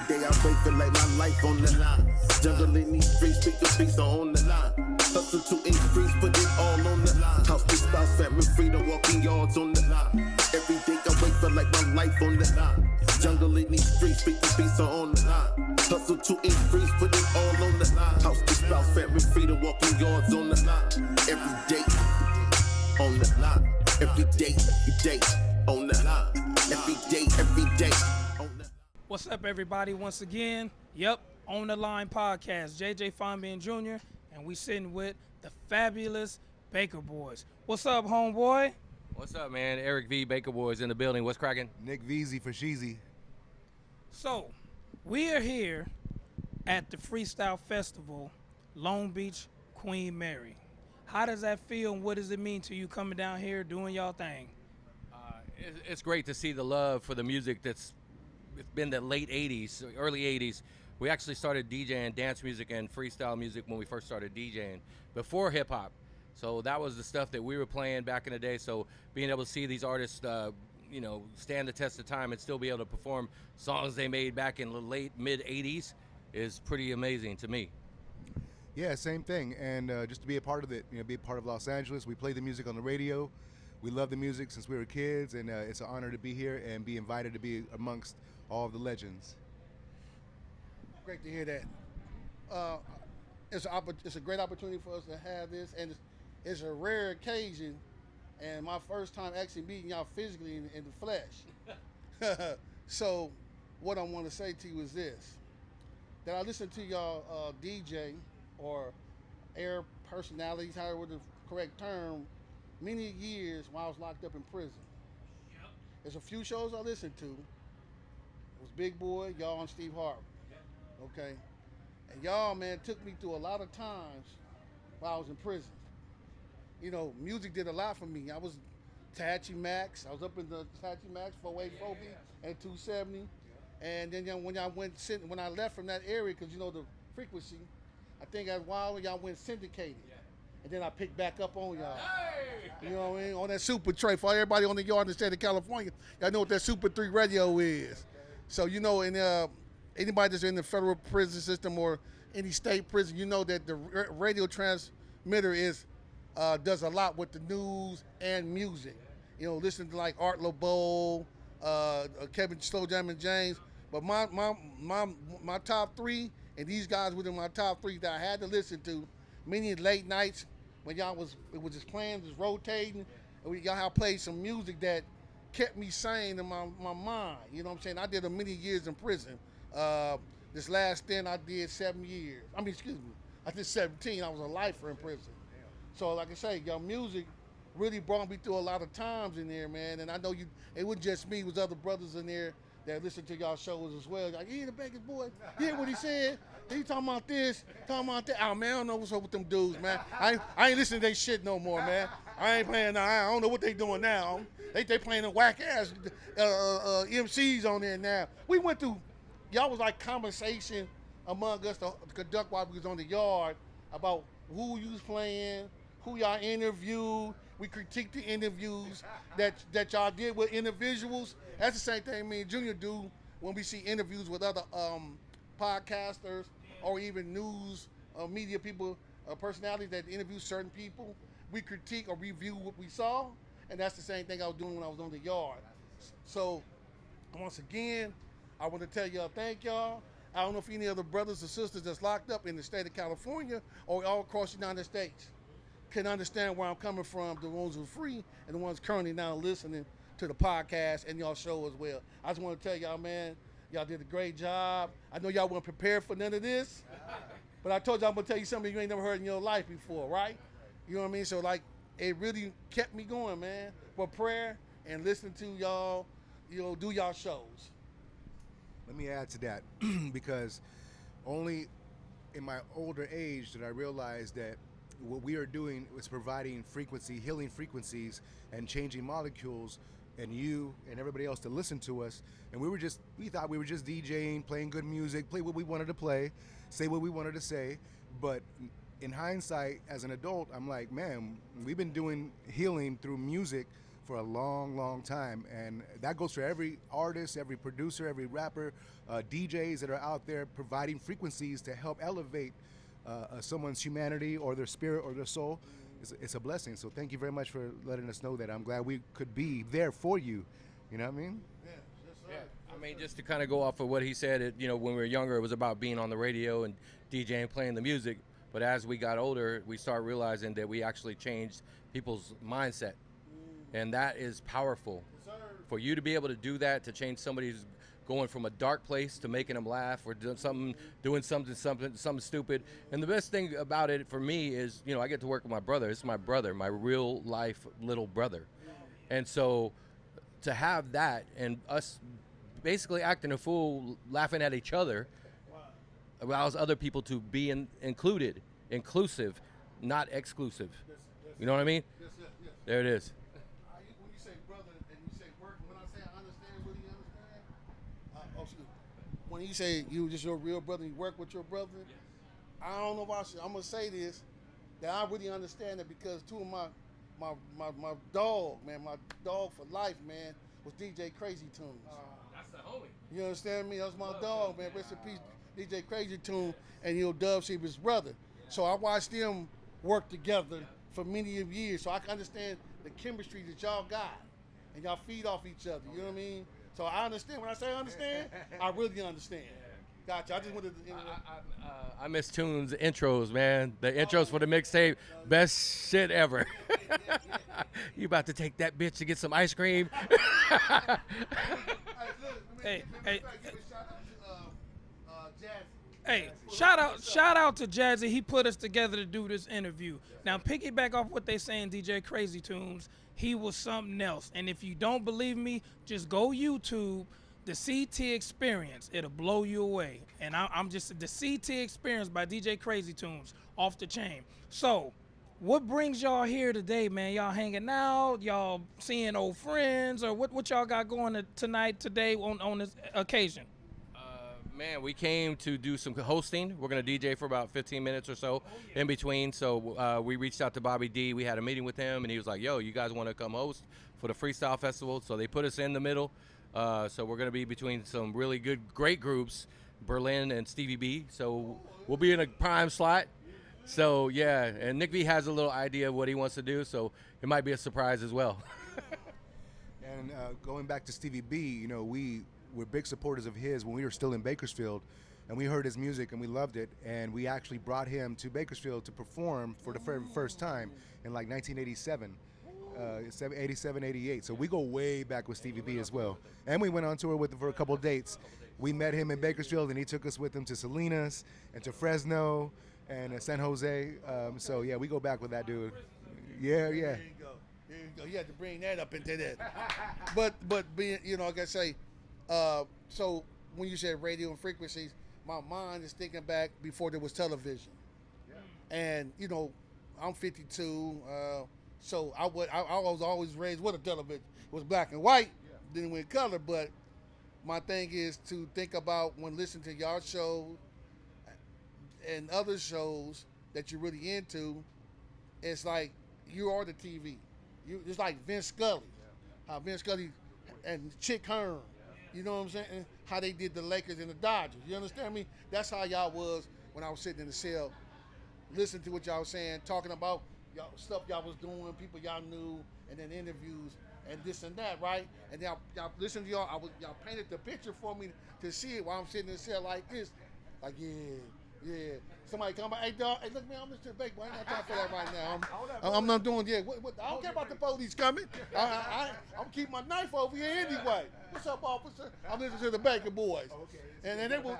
day I wake feel like my life on the line. Jungle in these streets, pick the beats on the line. Hustle to increase, put it all on the line. House, big spouse, family, freedom, walking yards on the line. Every day I wake feel like my life on the line. Jungle in these streets, pick the beats on the line. Hustle to increase, put it all on the line. House, big spouse, family, freedom, walking yards on the line. Every day on the line. Every day on the line. Every day on the line. What's up, everybody? Once again, On the Line podcast. JJ Fonbean Jr. and we sitting with the fabulous Baker Boys. What's up, homeboy? What's up, man? Eric V. Baker Boys in the building. What's cracking? Nick Veezy for Sheezy. So, we are here at the Freestyle Festival, Long Beach, Queen Mary. How does that feel, and what does it mean to you coming down here doing y'all thing? It's great to see the love for the music it's been the late 80s, early 80s. We actually started DJing dance music and freestyle music when we first started DJing, before hip-hop. So that was the stuff that we were playing back in the day. So being able to see these artists, stand the test of time and still be able to perform songs they made back in the late, mid-80s is pretty amazing to me. Yeah, same thing. And just to be a part of it, be a part of Los Angeles. We play the music on the radio. We love the music since we were kids, and it's an honor to be here and be invited to be amongst all of the legends. Great to hear that. It's a great opportunity for us to have this, and it's a rare occasion, and my first time actually meeting y'all physically in the flesh. So what I want to say to you is this, that I listened to y'all DJ or air personalities, however the correct term, many years while I was locked up in prison. Yep. There's a few shows I listened to. It was Big Boy, y'all, and Steve Harvey. Yep. Okay? And y'all, man, took me through a lot of times while I was in prison. Music did a lot for me. I was Tachi Max. I was up in the Tachi Max 484B and 270. And then when I left from that area, because the frequency, I think as while y'all went syndicated. And then I picked back up on y'all. Hey! You know what I mean? On that Super Tray. For everybody on the yard in the state of California, y'all know what that Super 3 radio is. So, anybody that's in the federal prison system or any state prison, you know that the radio transmitter does a lot with the news and music. Listening to like Art LeBeau, Kevin Slow Jammin' James. But my top three, and these guys within my top three that I had to listen to, many late nights when it was just playing, just rotating, and y'all have played some music that kept me sane in my mind. You know what I'm saying? I did many years in prison. This last stint I did 7 years. I did 17. I was a lifer in prison. So like I say, y'all music really brought me through a lot of times in there, man. And I know it wasn't just me, it was other brothers in there that listened to y'all shows as well. Like, the Baker Boy, you hear what he said? He talking about this, talking about that. Oh, man, I don't know what's up with them dudes, man. I ain't listening to their shit no more, man. I ain't playing now. I don't know what they doing now. They playing the whack-ass MCs on there now. We went through, y'all was like conversation among us to conduct while we was on the yard about who you was playing, who y'all interviewed. We critiqued the interviews that y'all did with individuals. That's the same thing me and Junior do when we see interviews with other podcasters or even news media people, personalities that interview certain people. We critique or review what we saw, and that's the same thing I was doing when I was on the yard. So once again, I want to tell y'all thank y'all. I don't know if any other brothers or sisters that's locked up in the state of California or all across the United States can understand where I'm coming from, the ones who are free and the ones currently now listening to the podcast and y'all show as well. I just want to tell y'all, man, y'all did a great job. I know y'all weren't prepared for none of this, but I told y'all I'm going to tell you something you ain't never heard in your life before, right? You know what I mean? So, it really kept me going, man, for prayer and listening to y'all, do y'all shows. Let me add to that because only in my older age did I realize that what we are doing is providing healing frequencies and changing molecules, and you and everybody else to listen to us. And we thought we were just DJing, playing good music, play what we wanted to play, say what we wanted to say. But in hindsight, as an adult, I'm like, man, we've been doing healing through music for a long, long time, and that goes for every artist, every producer, every rapper, DJs that are out there providing frequencies to help elevate someone's humanity or their spirit or their soul. It's a blessing. So thank you very much for letting us know that. I'm glad we could be there for you. You know what I mean? Yeah, I mean, just to kind of go off of what he said, when we were younger, it was about being on the radio and DJing, playing the music. But as we got older, we started realizing that we actually changed people's mindset. And that is powerful. For you to be able to do that, to change somebody's going from a dark place to making them laugh or doing something stupid. And the best thing about it for me is, I get to work with my brother. It's my brother, my real life little brother. And so to have that and us basically acting a fool, laughing at each other, allows other people to be included, inclusive, not exclusive. You know what I mean? Yes. There it is. When you say brother and you say work, when I say I understand, really understand? When you say you just your real brother, you work with your brother, I don't know if I'm going to say this, that I really understand it because two of my dog, man, my dog for life, man, was DJ Crazy Tunes. That's the homie. You understand me? That was my dog, man. Rest in peace, DJ Crazy Tune, and Dub C, his brother. So I watched them work together for many of years, so I can understand the chemistry that y'all got, and y'all feed off each other. You know what I mean? So I understand. When I say I understand, I really understand. Gotcha. I just wanted to. I miss Tunes intros, man. The intros for the mixtape, best shit ever. You about to take that bitch to get some ice cream? Hey, shout out to Jazzy. He put us together to do this interview. Now, piggyback off what they saying, DJ Crazy Tunes, he was something else. And if you don't believe me, just go YouTube, the CT Experience. It'll blow you away. And I'm just the CT Experience by DJ Crazy Tunes, off the chain. So, what brings y'all here today, man? Y'all hanging out? Y'all seeing old friends? Or what y'all got going today on this occasion? Man, we came to do some hosting. We're going to DJ for about 15 minutes or so in between. So we reached out to Bobby D. We had a meeting with him, and he was like, yo, you guys want to come host for the Freestyle Festival? So they put us in the middle. So we're going to be between some really great groups, Berlin and Stevie B. So we'll be in a prime slot. So, yeah, and Nick V has a little idea of what he wants to do, so it might be a surprise as well. And going back to Stevie B, we're big supporters of his when we were still in Bakersfield, and we heard his music and we loved it, and we actually brought him to Bakersfield to perform for the first time in like 1987, 87, 88. So we go way back with Stevie B as well. And we went on tour with him for a couple dates. We met him in Bakersfield, and he took us with him to Salinas and to Fresno and San Jose. So yeah, we go back with that dude. Yeah. There you go. You had to bring that up into that. but being, like I say, so when you said radio and frequencies, my mind is thinking back before there was television. Yeah. And I'm 52, so I was always raised with a television. It was black and white, didn't win color. But my thing is to think about when listening to y'all shows and other shows that you're really into, it's like you are the TV. It's like Vince Scully, how Vince Scully and Chick Hearn, you know what I'm saying? How they did the Lakers and the Dodgers. You understand me? That's how y'all was when I was sitting in the cell, listening to what y'all was saying, talking about y'all stuff y'all was doing, people y'all knew, and then interviews and this and that, right? And y'all listen to y'all. Y'all painted the picture for me to see it while I'm sitting in the cell like this, like yeah. Somebody come by, hey dog, hey look man, I'm Mr. Baker. I ain't got time for that right now. I'm not doing what I don't care about the police coming. I'm keeping my knife over here anyway. What's up, officer? I'm listening to the Baker Boys. Okay. And then there were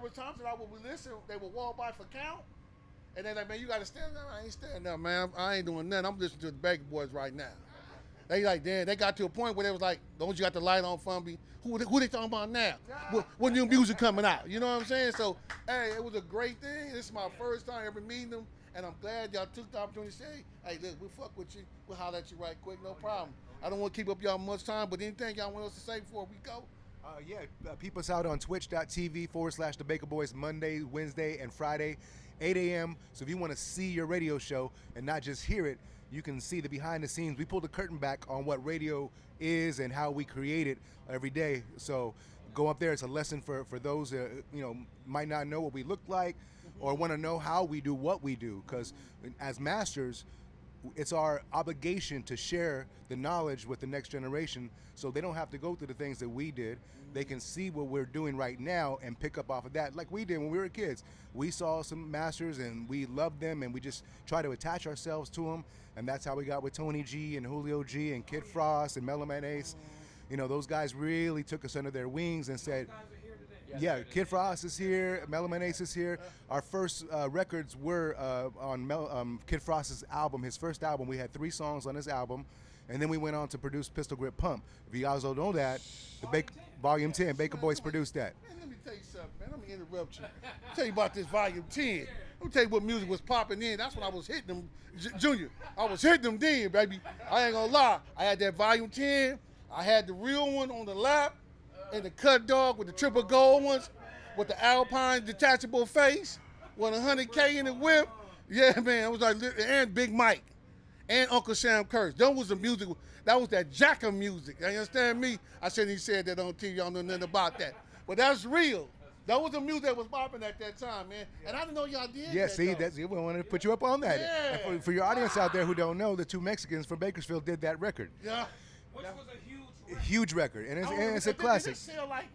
times that I would listen. They would walk by for count, and they're like, man, you got to stand there. I ain't standing there, man. I ain't doing nothing. I'm listening to the Baker Boys right now. They like, damn, they got to a point where they was like, don't you got the light on for me? Who they talking about now? When new music coming out? You know what I'm saying? So, hey, it was a great thing. This is my first time ever meeting them, and I'm glad y'all took the opportunity to say, hey, look, we'll fuck with you. We'll holler at you right quick, no problem. I don't want to keep up y'all much time, but anything y'all want us to say before we go? Peep us out on twitch.tv/The Baker Boys Monday, Wednesday, and Friday, 8 a.m. So if you want to see your radio show and not just hear it, you can see the behind the scenes. We pulled the curtain back on what radio is and how we create it every day. So go up there. It's a lesson for those that, you know, might not know what we look like or want to know how we do what we do. Because as masters, it's our obligation to share the knowledge with the next generation so they don't have to go through the things that we did. They can see what we're doing right now and pick up off of that like we did when we were kids. We saw some masters and we loved them and we just try to attach ourselves to them, and that's how we got with Tony G and Julio G and Kid Frost and Mellow Ace. You know, those guys really took us under their wings and said, yeah, Kid Frost is here, Mellow Ace is here. Our first records were on Kid Frost's album, his first album. We had 3 songs on his album, and then we went on to produce Pistol Grip Pump. If you guys don't know that, Volume 10, Baker Boys produced that. Man, let me tell you something, man. Let me interrupt you. Tell you about this Volume 10. Let me tell you what music was popping in. That's when I was hitting them, Junior. I was hitting them then, baby. I ain't gonna lie. I had that Volume 10. I had the real one on the lap, and the cut dog with the triple gold ones, with the Alpine detachable face, with 100K in the whip. Yeah, man. It was like, and Big Mike, and Uncle Sam Curse. That was the music. That was that Jacka music. You understand me? I shouldn't have said that on TV. Y'all know nothing about that. But that's real. That was the music that was popping at that time, man. And I didn't know y'all did Yeah, that. see, we wanted to put you up on that. Yeah. And for your audience out there who don't know, the 2 Mexicans from Bakersfield did that record. Yeah. Which was a huge record. Huge record, and it's a Did classic. it sell like?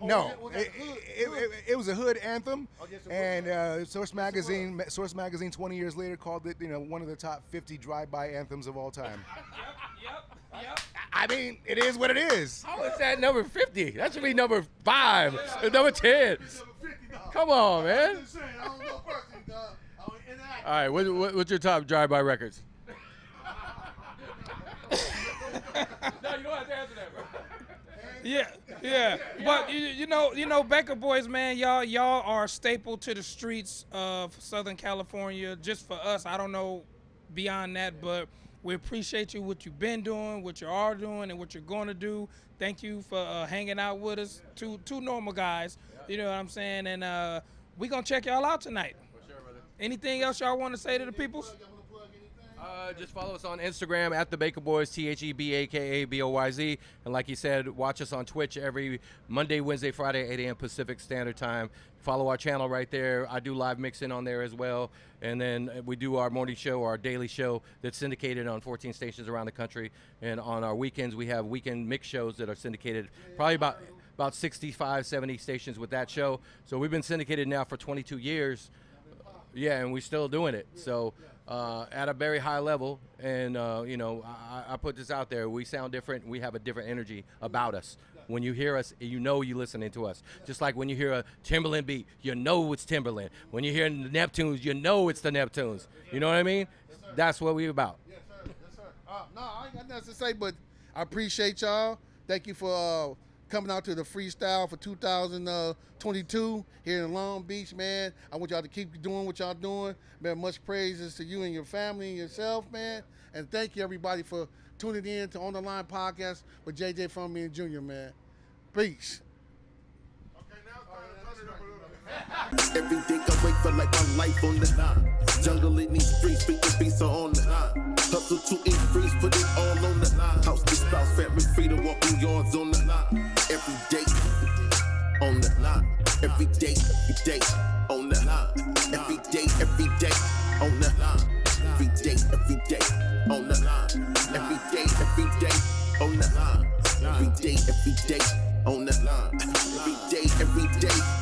No, was that hood? it was a hood anthem, Oh, yes, it and Source Magazine 20 years later called it, you know, one of the top 50 drive-by anthems of all time. Yep. I mean, it is what it is. How is that number 50? That should be number 5, number 10. Come on, man. I'm just saying, I don't know personally, dog. I don't interact. All right, what's your top drive-by records? No, you don't have to answer that, bro. Yeah. But you know, Baker Boys, man, y'all are a staple to the streets of Southern California. Just for us, I don't know beyond that, but we appreciate you, what you've been doing, what you are doing, and what you're going to do. Thank you for hanging out with us, two normal guys. You know what I'm saying? And we gonna check y'all out tonight. For sure, brother. Anything else y'all want to say to the peoples? Just follow us on Instagram at the Baker Boys, TheBakaBoyz. And like he said, watch us on Twitch every Monday, Wednesday, Friday, 8 a.m. Pacific Standard Time. Follow our channel right there. I do live mixing on there as well. And then we do our morning show, our daily show that's syndicated on 14 stations around the country. And on our weekends, we have weekend mix shows that are syndicated probably about 65, 70 stations with that show. So we've been syndicated now for 22 years. Yeah, and we're still doing it. So at a very high level, and you know, I put this out there. We sound different. We have a different energy about us. When you hear us, you know you're listening to us. Just like when you hear a Timberland beat, you know it's Timberland. When you hear the Neptunes, you know it's the Neptunes. You know what I mean? That's what we about. Yes, sir. Yes, sir. No, I ain't got nothing to say, but I appreciate y'all. Thank you for coming out to the freestyle for 2022 here in Long Beach, man. I want y'all to keep doing what y'all doing. Man, much praises to you and your family and yourself, man. And thank you, everybody, for tuning in to On The Line Podcast with JJ from me and Junior, man. Peace. Every day I wait for like my life on the line. Jungle in these streets, speak the beats are on the line. Hustle to increase, put it all on the line. House to spouse, family freedom, walking yards on the line. Every day on the line. Every day on the line. Every day on the line. Every day on the line. Every day on the line. Every day on the line. Every day